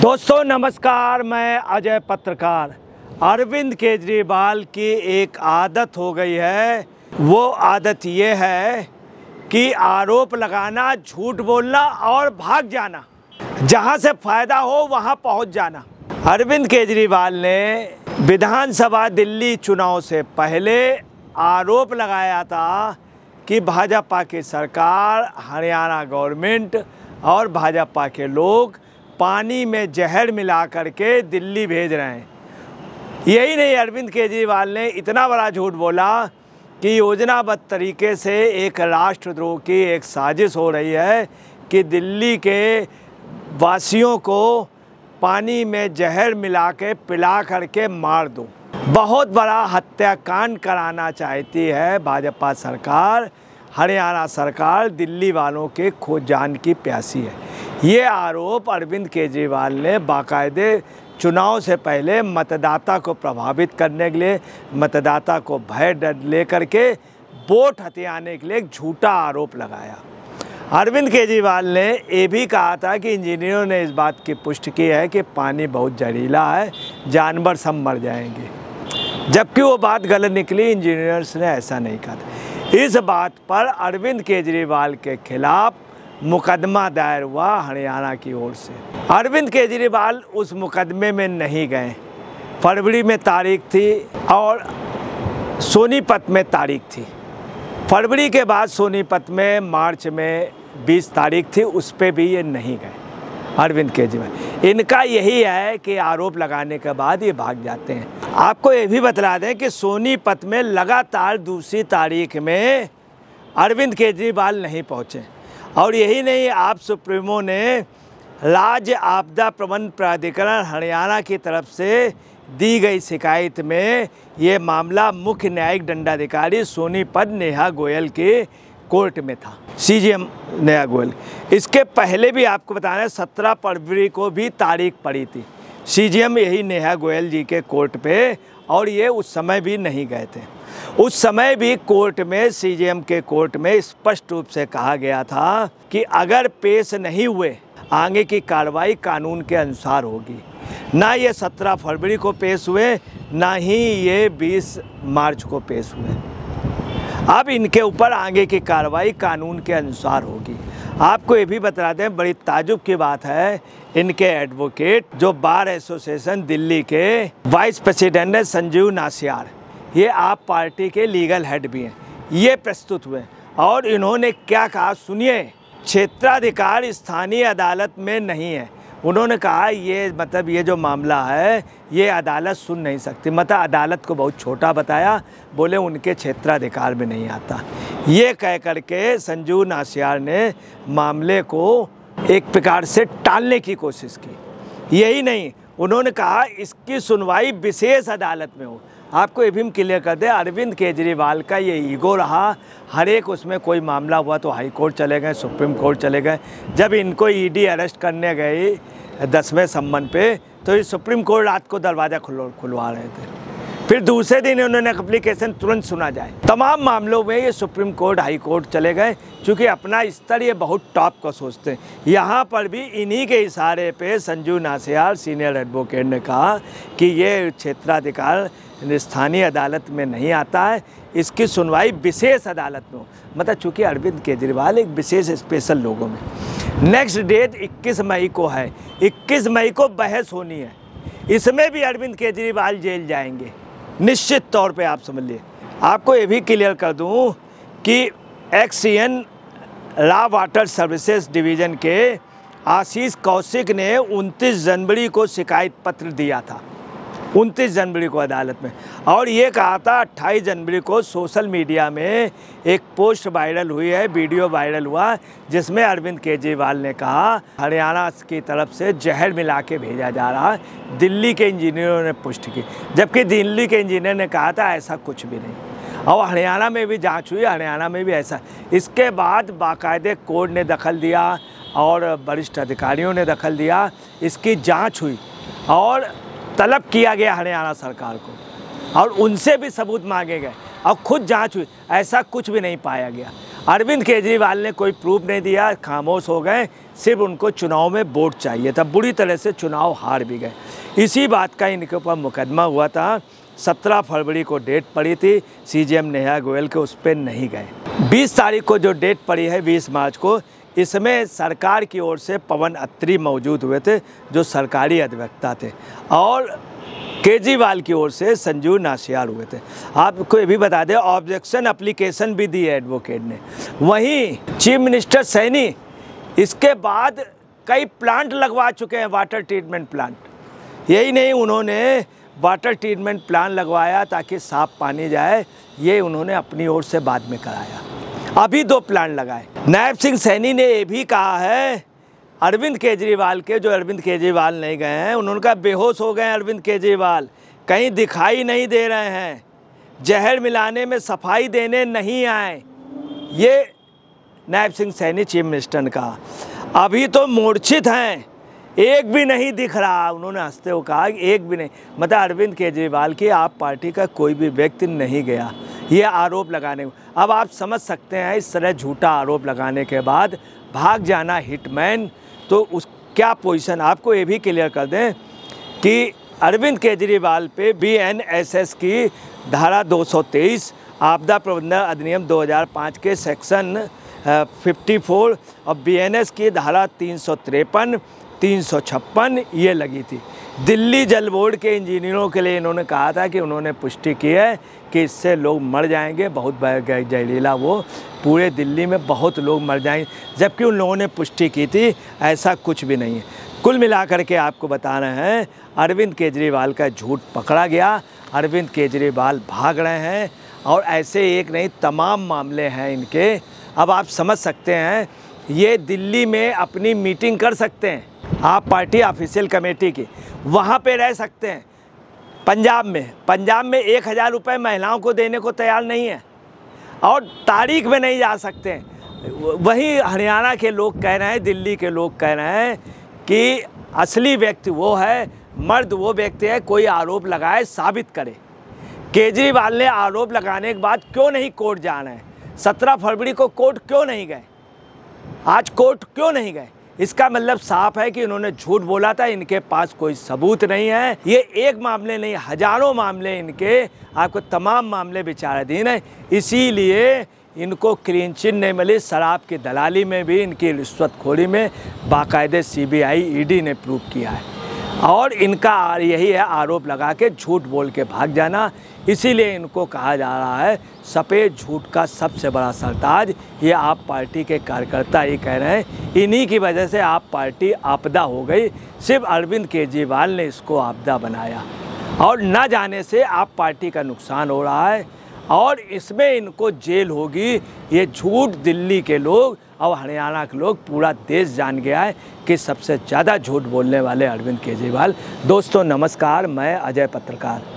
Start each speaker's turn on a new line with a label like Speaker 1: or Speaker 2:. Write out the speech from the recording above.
Speaker 1: दोस्तों नमस्कार, मैं अजय पत्रकार। अरविंद केजरीवाल की एक आदत हो गई है। वो आदत ये है कि आरोप लगाना, झूठ बोलना और भाग जाना, जहां से फायदा हो वहां पहुंच जाना। अरविंद केजरीवाल ने विधानसभा दिल्ली चुनाव से पहले आरोप लगाया था कि भाजपा की सरकार, हरियाणा गवर्नमेंट और भाजपा के लोग पानी में जहर मिला करके दिल्ली भेज रहे हैं। यही नहीं, अरविंद केजरीवाल ने इतना बड़ा झूठ बोला कि योजनाबद्ध तरीके से एक राष्ट्रद्रोह की एक साजिश हो रही है कि दिल्ली के वासियों को पानी में जहर मिला के पिला करके मार दो। बहुत बड़ा हत्याकांड कराना चाहती है भाजपा सरकार। हरियाणा सरकार दिल्ली वालों के जान की प्यासी है। ये आरोप अरविंद केजरीवाल ने बाकायदे चुनाव से पहले मतदाता को प्रभावित करने के लिए, मतदाता को भय डर ले करके वोट हथियाने के लिए एक झूठा आरोप लगाया। अरविंद केजरीवाल ने ये भी कहा था कि इंजीनियरों ने इस बात की पुष्टि की है कि पानी बहुत जहरीला है, जानवर सब मर जाएंगे, जबकि वो बात गलत निकली। इंजीनियर्स ने ऐसा नहीं कहा था। इस बात पर अरविंद केजरीवाल के खिलाफ मुकदमा दायर हुआ हरियाणा की ओर से। अरविंद केजरीवाल उस मुकदमे में नहीं गए। फरवरी में तारीख थी और सोनीपत में तारीख थी। फरवरी के बाद सोनीपत में मार्च में 20 तारीख थी, उस पर भी ये नहीं गए अरविंद केजरीवाल। इनका यही है कि आरोप लगाने के बाद ये भाग जाते हैं। आपको ये भी बतला दें कि सोनीपत में लगातार दूसरी तारीख में अरविंद केजरीवाल नहीं पहुँचे। और यही नहीं, आप सुप्रीमो ने राज्य आपदा प्रबंधन प्राधिकरण हरियाणा की तरफ से दी गई शिकायत में ये मामला मुख्य न्यायिक दंडाधिकारी सोनीपत नेहा गोयल के कोर्ट में था, सीजीएम नेहा गोयल। इसके पहले भी आपको बताना है 17 फरवरी को भी तारीख पड़ी थी सीजीएम यही नेहा गोयल जी के कोर्ट पे, और ये उस समय भी नहीं गए थे। उस समय भी कोर्ट में, सीजीएम के कोर्ट में स्पष्ट रूप से कहा गया था कि अगर पेश नहीं हुए आगे की कार्रवाई कानून के अनुसार होगी। ना ये 17 फरवरी को पेश हुए, ना ही ये 20 मार्च को पेश हुए। अब इनके ऊपर आगे की कार्रवाई कानून के अनुसार होगी। आपको ये भी बता दें, बड़ी ताजुब की बात है, इनके एडवोकेट जो बार एसोसिएशन दिल्ली के वाइस प्रेसिडेंट है संजीव नासियार, ये आप पार्टी के लीगल हेड भी हैं, ये प्रस्तुत हुए और इन्होंने क्या कहा सुनिए। क्षेत्राधिकार स्थानीय अदालत में नहीं है। उन्होंने कहा ये जो मामला है ये अदालत सुन नहीं सकती। अदालत को बहुत छोटा बताया, बोले उनके क्षेत्राधिकार में नहीं आता। ये कह करके संजीव नासियार ने मामले को एक प्रकार से टालने की कोशिश की। यही नहीं, उन्होंने कहा इसकी सुनवाई विशेष अदालत में हो। आपको ये भी हम क्लियर कर दें, अरविंद केजरीवाल का ये ईगो रहा। हर एक उसमें कोई मामला हुआ तो हाई कोर्ट चले गए, सुप्रीम कोर्ट चले गए। जब इनको ईडी अरेस्ट करने गई 10वें सम्मन पे, तो ये सुप्रीम कोर्ट रात को दरवाज़ा खुलवा रहे थे। फिर दूसरे दिन उन्होंने एप्लीकेशन तुरंत सुना जाए। तमाम मामलों में ये सुप्रीम कोर्ट, हाई कोर्ट चले गए, क्योंकि अपना स्तर ये बहुत टॉप का सोचते हैं। यहाँ पर भी इन्हीं के इशारे पे संजीव नासियार सीनियर एडवोकेट ने कहा कि ये क्षेत्राधिकार स्थानीय अदालत में नहीं आता है, इसकी सुनवाई विशेष अदालत में हो। चूँकि अरविंद केजरीवाल एक विशेष स्पेशल लोगों में। नेक्स्ट डेट 21 मई को है। 21 मई को बहस होनी है। इसमें भी अरविंद केजरीवाल जेल जाएंगे निश्चित तौर पे, आप समझ लिए। आपको ये भी क्लियर कर दूं कि XEN raw water services division के आशीष कौशिक ने 29 जनवरी को शिकायत पत्र दिया था, 29 जनवरी को अदालत में। और ये कहा था 28 जनवरी को सोशल मीडिया में एक पोस्ट वायरल हुई है, वीडियो वायरल हुआ, जिसमें अरविंद केजरीवाल ने कहा हरियाणा की तरफ से जहर मिला के भेजा जा रहा है। दिल्ली के इंजीनियरों ने पुष्टि की, जबकि दिल्ली के इंजीनियर ने कहा था ऐसा कुछ भी नहीं। और हरियाणा में भी जांच हुई, हरियाणा में भी ऐसा। इसके बाद बाकायदे कोर्ट ने दखल दिया और वरिष्ठ अधिकारियों ने दखल दिया, इसकी जाँच हुई और तलब किया गया हरियाणा सरकार को, और उनसे भी सबूत मांगे गए और खुद जांच हुई, ऐसा कुछ भी नहीं पाया गया। अरविंद केजरीवाल ने कोई प्रूफ नहीं दिया, खामोश हो गए, सिर्फ उनको चुनाव में वोट चाहिए था, बुरी तरह से चुनाव हार भी गए। इसी बात का इनके ऊपर मुकदमा हुआ था, 17 फरवरी को डेट पड़ी थी, सीजेएम नेहा गोयल के, उस पर नहीं गए। 20 तारीख को जो डेट पड़ी है 20 मार्च को, इसमें सरकार की ओर से पवन अत्री मौजूद हुए थे जो सरकारी अधिवक्ता थे, और केजरीवाल की ओर से संजू नासियार हुए थे। आपको ये भी बता दें, ऑब्जेक्शन एप्लीकेशन भी दी है एडवोकेट ने। वहीं चीफ मिनिस्टर सैनी इसके बाद कई प्लांट लगवा चुके हैं, वाटर ट्रीटमेंट प्लांट। यही नहीं, उन्होंने वाटर ट्रीटमेंट प्लांट लगवाया ताकि साफ पानी जाए, ये उन्होंने अपनी ओर से बाद में कराया। अभी 2 प्लांट लगाए। नायब सिंह सैनी ने ये भी कहा है अरविंद केजरीवाल के, जो अरविंद केजरीवाल नहीं गए हैं, उन्होंने कहा बेहोश हो गए अरविंद केजरीवाल, कहीं दिखाई नहीं दे रहे हैं, जहर मिलाने में सफाई देने नहीं आए। ये नायब सिंह सैनी चीफ मिनिस्टर ने कहा। अभी तो मूर्छित हैं, एक भी नहीं दिख रहा, उन्होंने हंसते हुए कहा एक भी नहीं। मतलब अरविंद केजरीवाल की आप पार्टी का कोई भी व्यक्ति नहीं गया ये आरोप लगाने को। अब आप समझ सकते हैं, इस तरह झूठा आरोप लगाने के बाद भाग जाना हिटमैन, तो उस क्या पोजीशन। आपको ये भी क्लियर कर दें कि अरविंद केजरीवाल पे बीएनएसएस की धारा 223 आपदा प्रबंधन अधिनियम 2005 के सेक्शन 54 और बीएनएस की धारा 353, 356 ये लगी थी। दिल्ली जल बोर्ड के इंजीनियरों के लिए इन्होंने कहा था कि उन्होंने पुष्टि की है कि इससे लोग मर जाएंगे, बहुत जहरीला, वो पूरे दिल्ली में बहुत लोग मर जाएंगे, जबकि उन लोगों ने पुष्टि की थी, ऐसा कुछ भी नहीं है। कुल मिलाकर के आपको बता रहे हैं अरविंद केजरीवाल का झूठ पकड़ा गया, अरविंद केजरीवाल भाग रहे हैं, और ऐसे एक नहीं तमाम मामले हैं इनके। अब आप समझ सकते हैं, ये दिल्ली में अपनी मीटिंग कर सकते हैं, आप पार्टी ऑफिशियल कमेटी की, वहाँ पे रह सकते हैं। पंजाब में 1000 रुपये महिलाओं को देने को तैयार नहीं है, और तारीख में नहीं जा सकते हैं। वहीं हरियाणा के लोग कह रहे हैं, दिल्ली के लोग कह रहे हैं कि असली व्यक्ति वो है, मर्द वो व्यक्ति है, कोई आरोप लगाए साबित करे। केजरीवाल ने आरोप लगाने के बाद क्यों नहीं कोर्ट जा रहे हैं? 17 फरवरी को कोर्ट क्यों नहीं गए? आज कोर्ट क्यों नहीं गए? इसका मतलब साफ है कि उन्होंने झूठ बोला था, इनके पास कोई सबूत नहीं है। ये एक मामले नहीं, हजारों मामले इनके, आपको तमाम मामले विचाराधीन हैं, इसीलिए इनको क्लीन चिट नहीं मिली। शराब की दलाली में भी, इनकी रिश्वतखोरी में बाकायदे सीबीआई ईडी ने प्रूव किया है, और इनका यही है आरोप लगा के झूठ बोल के भाग जाना। इसीलिए इनको कहा जा रहा है सफ़ेद झूठ का सबसे बड़ा सरताज। ये आप पार्टी के कार्यकर्ता ही कह रहे हैं, इन्हीं की वजह से आप पार्टी आपदा हो गई। सिर्फ अरविंद केजरीवाल ने इसको आपदा बनाया, और न जाने से आप पार्टी का नुकसान हो रहा है, और इसमें इनको जेल होगी। ये झूठ दिल्ली के लोग और हरियाणा के लोग, पूरा देश जान गया है कि सबसे ज़्यादा झूठ बोलने वाले अरविंद केजरीवाल। दोस्तों नमस्कार, मैं अजय पत्रकार।